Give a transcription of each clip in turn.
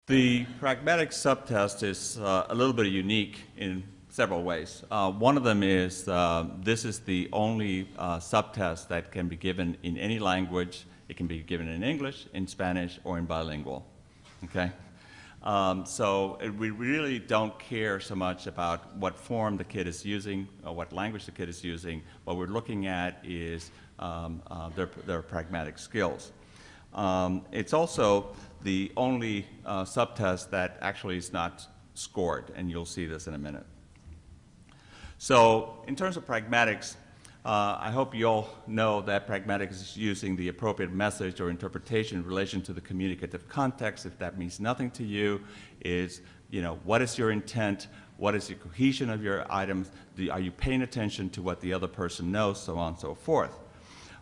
The pragmatic subtest is a little bit unique in several ways. One of them is this is the only subtest that can be given in any language. It can be given in English, in Spanish, or in bilingual. Okay? We really don't care so much about what form the kid is using or what language the kid is using. What we're looking at is their pragmatic skills. It's also the only subtest that actually is not scored, and you'll see this in a minute. So in terms of pragmatics, I hope you all know that pragmatics is using the appropriate message or interpretation in relation to the communicative context. If that means nothing to you, is, what is your intent? What is the cohesion of your items? Are you paying attention to what the other person knows, so on and so forth?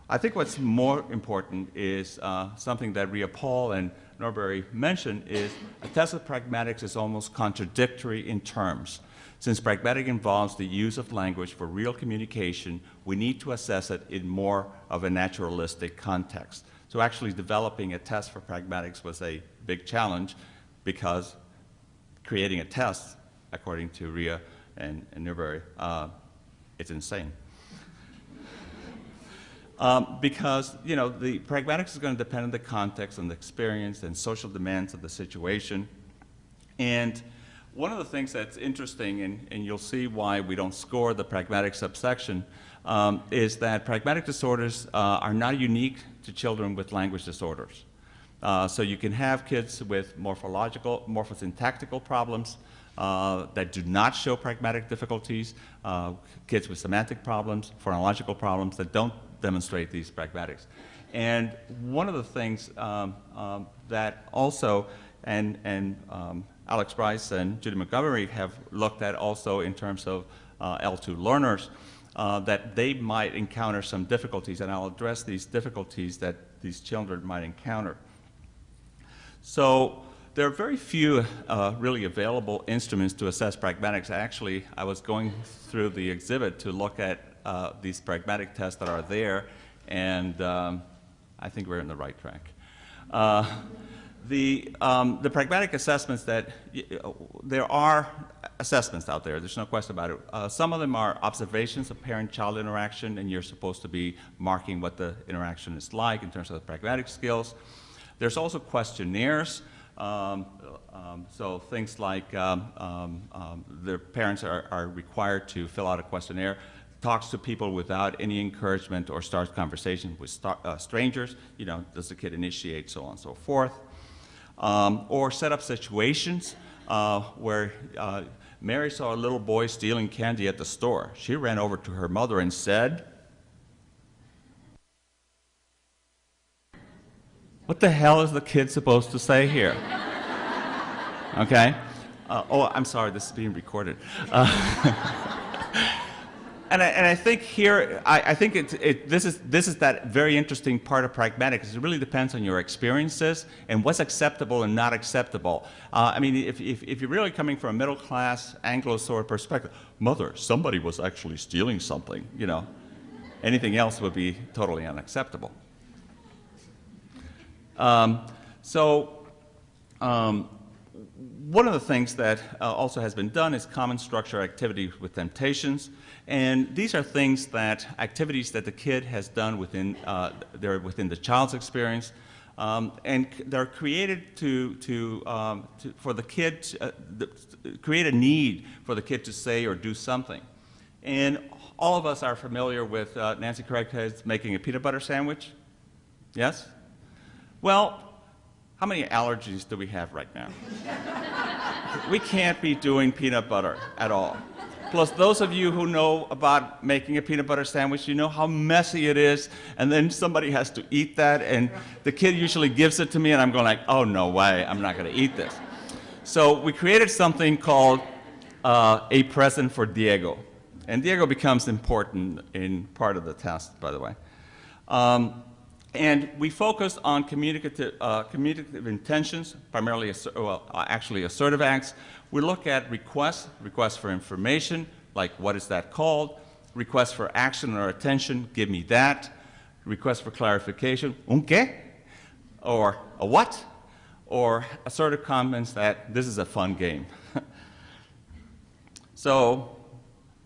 I think what's more important is something that Ria Paul and Norbury mentioned is a test of pragmatics is almost contradictory in terms. Since pragmatic involves the use of language for real communication, we need to assess it in more of a naturalistic context. So actually developing a test for pragmatics was a big challenge because creating a test, according to Ria and Norbury, it's insane. Because, the pragmatics is going to depend on the context and the experience and social demands of the situation. And one of the things that's interesting, and you'll see why we don't score the pragmatic subsection, is that pragmatic disorders are not unique to children with language disorders. So you can have kids with morphosyntactical problems that do not show pragmatic difficulties, kids with semantic problems, phonological problems that don't demonstrate these pragmatics. And one of the things that also, Alex Bryce and Judy Montgomery have looked at also in terms of L2 learners, that they might encounter some difficulties, and I'll address these difficulties that these children might encounter. So there are very few really available instruments to assess pragmatics. Actually, I was going through the exhibit to look at these pragmatic tests that are there, and I think we're in the right track. The pragmatic assessments that, there are assessments out there, there's no question about it. Some of them are observations of parent-child interaction, and you're supposed to be marking what the interaction is like in terms of the pragmatic skills. There's also questionnaires, so things like their parents are required to fill out a questionnaire, talks to people without any encouragement, or starts conversations with strangers, does the kid initiate, so on and so forth. Or set up situations where Mary saw a little boy stealing candy at the store. She ran over to her mother and said, "What the hell is the kid supposed to say here?" Okay? Oh, I'm sorry, this is being recorded. And I think here, I think this is that very interesting part of pragmatics. It really depends on your experiences and what's acceptable and not acceptable. I mean, if you're really coming from a middle-class Anglo sort of perspective, mother, somebody was actually stealing something, anything else would be totally unacceptable. One of the things that also has been done is common structure activities with temptations. And these are things activities that the kid has done within, they're within the child's experience. And they're created for the kid, create a need for the kid to say or do something. And all of us are familiar with Nancy Craighead's making a peanut butter sandwich. Yes? Well, how many allergies do we have right now? We can't be doing peanut butter at all. Plus, those of you who know about making a peanut butter sandwich, you know how messy it is, and then somebody has to eat that, and the kid usually gives it to me, and I'm going like, oh, no way, I'm not going to eat this. So we created something called a present for Diego. And Diego becomes important in part of the test, by the way. And we focused on communicative intentions, primarily, actually assertive acts. We look at requests for information, like what is that called? Requests for action or attention, give me that. Requests for clarification, un qué? Or a what? or assertive comments that this is a fun game. So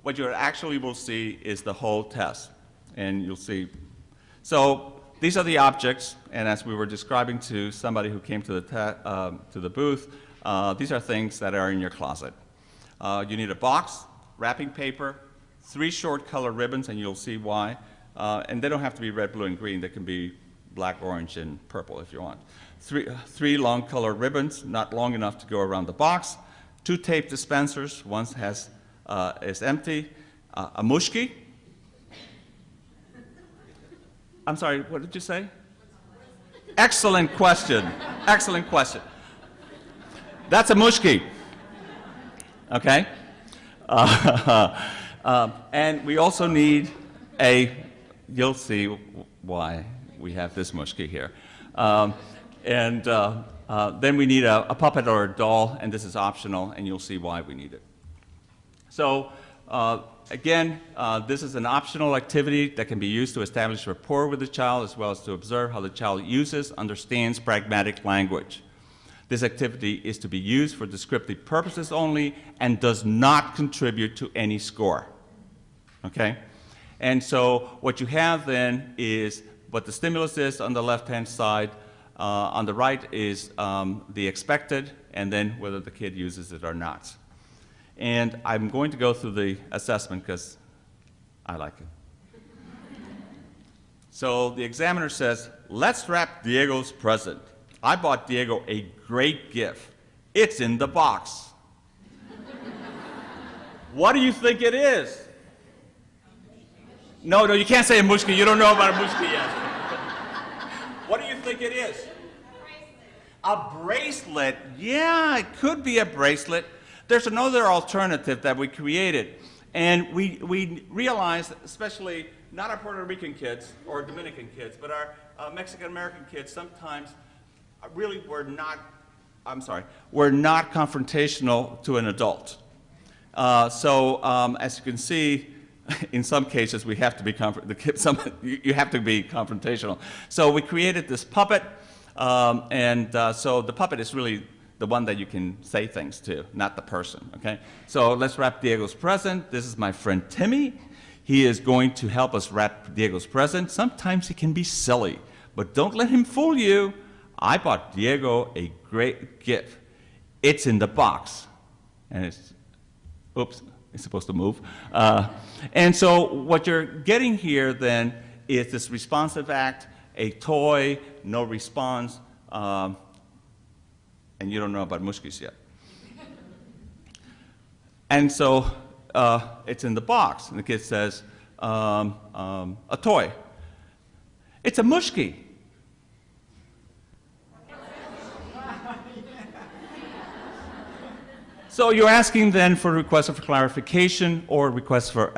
what you actually will see is the whole test, and you'll see. So these are the objects, and as we were describing to somebody who came to the booth, these are things that are in your closet. You need a box, wrapping paper, 3 short color ribbons, and you'll see why. And they don't have to be red, blue, and green. They can be black, orange, and purple if you want. 3 long color ribbons, not long enough to go around the box. 2 tape dispensers. One is empty. A mushki. I'm sorry, what did you say? Excellent question. Excellent question. That's a mushki. Okay? And we also need you'll see why we have this mushki here. Then we need a puppet or a doll, and this is optional, and you'll see why we need it. So again, this is an optional activity that can be used to establish rapport with the child, as well as to observe how the child understands pragmatic language. This activity is to be used for descriptive purposes only and does not contribute to any score. Okay? And so what you have then is what the stimulus is on the left-hand side. On the right is the expected, and then whether the kid uses it or not. And I'm going to go through the assessment because I like it. So the examiner says, let's wrap Diego's present. I bought Diego a great gift. It's in the box. What do you think it is? No, you can't say a mushki. You don't know about a mushki yet. What do you think it is? A bracelet. Yeah, it could be a bracelet. There's another alternative that we created. And we realized, especially not our Puerto Rican kids or Dominican kids, but our Mexican-American kids sometimes really were not confrontational to an adult. As you can see, in some cases, we have to be you have to be confrontational. So we created this puppet, so the puppet is really the one that you can say things to, not the person, okay? So let's wrap Diego's present. This is my friend Timmy. He is going to help us wrap Diego's present. Sometimes he can be silly, but don't let him fool you. I bought Diego a great gift. It's in the box. And it's supposed to move. And so what you're getting here then is this responsive act, a toy, no response, and you don't know about mushkis yet. And so it's in the box, and the kid says, a toy. It's a mushki. So you're asking then for requests for clarification or requests for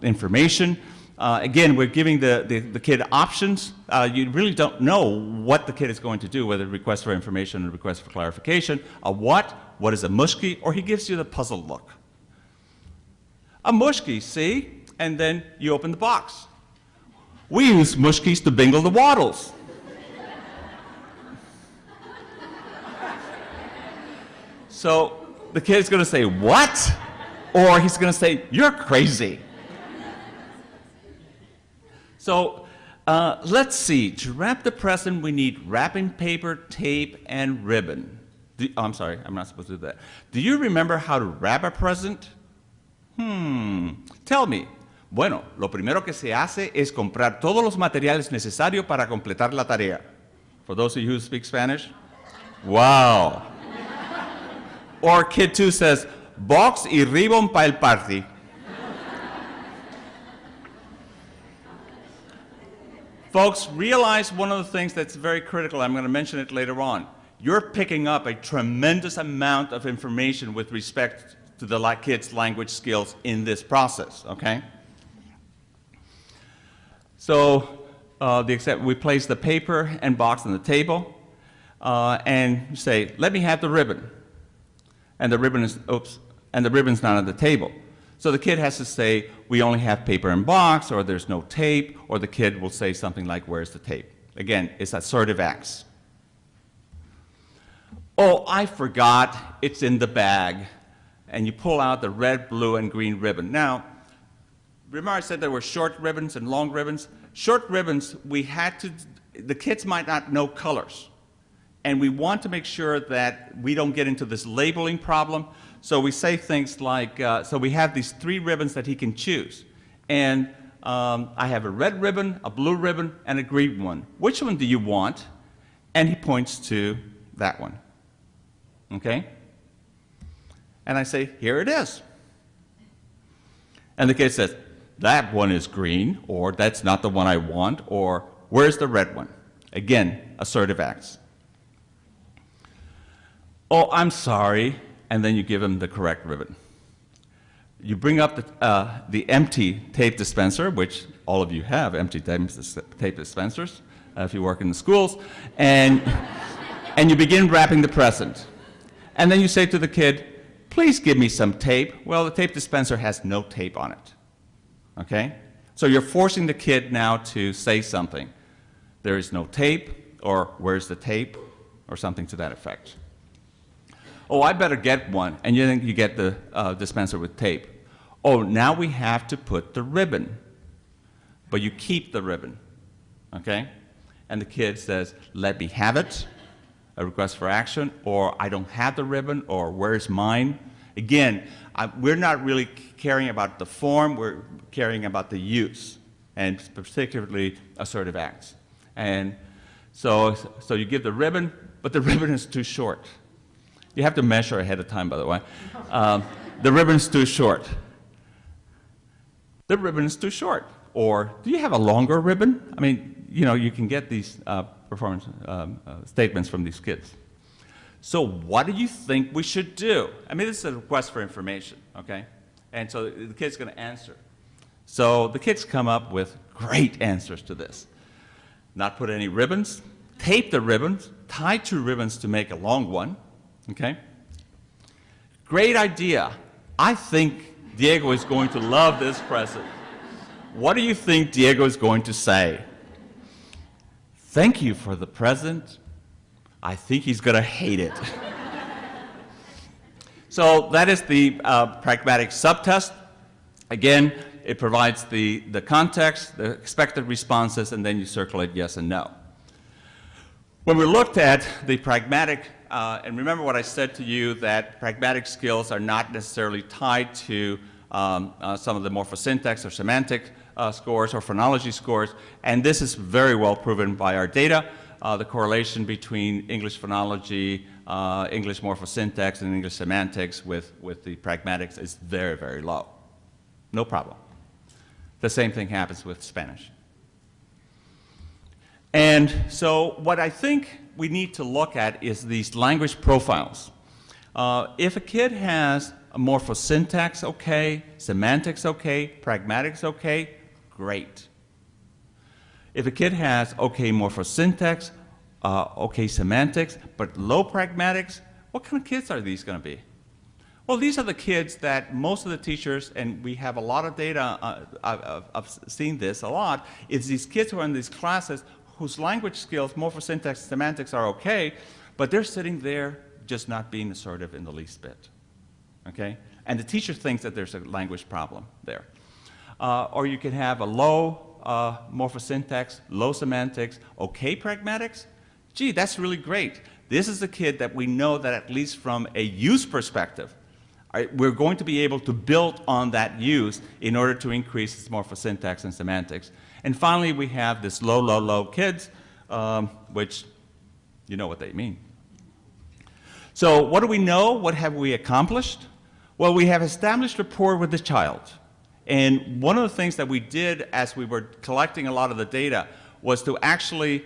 information. Again, we're giving the kid options. You really don't know what the kid is going to do, whether request for information or request for clarification. A what is a mushki, or he gives you the puzzled look. A mushki, see? And then you open the box. We use mushkis to bingle the waddles. So the kid's going to say, what? Or he's going to say, you're crazy. So let's see. To wrap the present, we need wrapping paper, tape, and ribbon. I'm sorry, I'm not supposed to do that. Do you remember how to wrap a present? Tell me. Bueno, lo primero que se hace es comprar todos los materiales necesarios para completar la tarea. For those of you who speak Spanish, wow. Or kid 2 says, box y ribbon para el party. Folks, realize one of the things that's very critical, I'm going to mention it later on. You're picking up a tremendous amount of information with respect to the kids' language skills in this process, okay? So we place the paper and box on the table, and you say, let me have the ribbon. And the ribbon is, and the ribbon's not on the table. So the kid has to say, we only have paper and box, or there's no tape, or the kid will say something like, where's the tape? Again, it's assertive acts. Oh, I forgot, it's in the bag. And you pull out the red, blue, and green ribbon. Now, remember I said there were short ribbons and long ribbons? Short ribbons, the kids might not know colors. And we want to make sure that we don't get into this labeling problem. So we say things like, so we have these 3 ribbons that he can choose. And I have a red ribbon, a blue ribbon, and a green one. Which one do you want? And he points to that one. Okay? And I say, here it is. And the kid says, that one is green, or that's not the one I want, or where's the red one? Again, assertive acts. Oh, I'm sorry, and then you give him the correct ribbon. You bring up the empty tape dispenser, which all of you have empty tape dispensers if you work in the schools, and you begin wrapping the present. And then you say to the kid, please give me some tape. Well, the tape dispenser has no tape on it. Okay? So you're forcing the kid now to say something. There is no tape, or where's the tape, or something to that effect. Oh, I better get one, and then you get the dispenser with tape. Oh, now we have to put the ribbon, but you keep the ribbon, okay? And the kid says, let me have it, a request for action, or I don't have the ribbon, or where's mine? Again, we're not really caring about the form, we're caring about the use, and particularly assertive acts. And so you give the ribbon, but the ribbon is too short. You have to measure ahead of time, by the way. The ribbon is too short. The ribbon is too short. Or, do you have a longer ribbon? I mean, you know, you can get these performance statements from these kids. So what do you think we should do? I mean, this is a request for information, okay? And so the kid's going to answer. So the kids come up with great answers to this. Not put any ribbons, tape the ribbons, tie 2 ribbons to make a long one, okay? Great idea. I think Diego is going to love this present. What do you think Diego is going to say? Thank you for the present. I think he's going to hate it. So that is the Pragmatics subtest. Again, it provides the context, the expected responses, and then you circulate yes and no. When we looked at the pragmatic, and remember what I said to you, that pragmatic skills are not necessarily tied to some of the morphosyntax or semantic scores or phonology scores, and this is very well proven by our data. The correlation between English phonology, English morphosyntax, and English semantics with the pragmatics is very, very low. No problem. The same thing happens with Spanish. And so what I think we need to look at is these language profiles. If a kid has a morphosyntax okay, semantics okay, pragmatics okay, great. If a kid has okay morphosyntax, okay semantics, but low pragmatics, what kind of kids are these going to be? Well, these are the kids that most of the teachers, and we have a lot of data, I've seen this a lot, is these kids who are in these classes whose language skills, morphosyntax, semantics are okay, but they're sitting there just not being assertive in the least bit, okay? And the teacher thinks that there's a language problem there. Or you can have a low morphosyntax, low semantics, okay pragmatics. Gee, that's really great. This is a kid that we know that at least from a use perspective, we're going to be able to build on that use in order to increase its morphosyntax and semantics. And finally, we have this low, low, low kids, which you know what they mean. So what do we know? What have we accomplished? Well, we have established rapport with the child. And one of the things that we did as we were collecting a lot of the data was to actually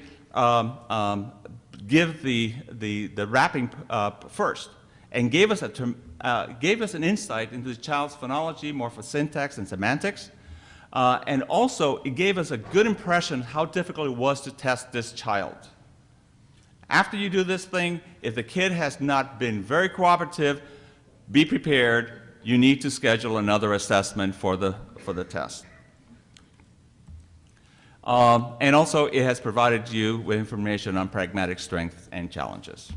give the wrapping first, and gave us an insight into the child's phonology, morphosyntax, and semantics. And also, it gave us a good impression how difficult it was to test this child. After you do this thing, if the kid has not been very cooperative, be prepared. You need to schedule another assessment for the test. And also, it has provided you with information on pragmatic strengths and challenges.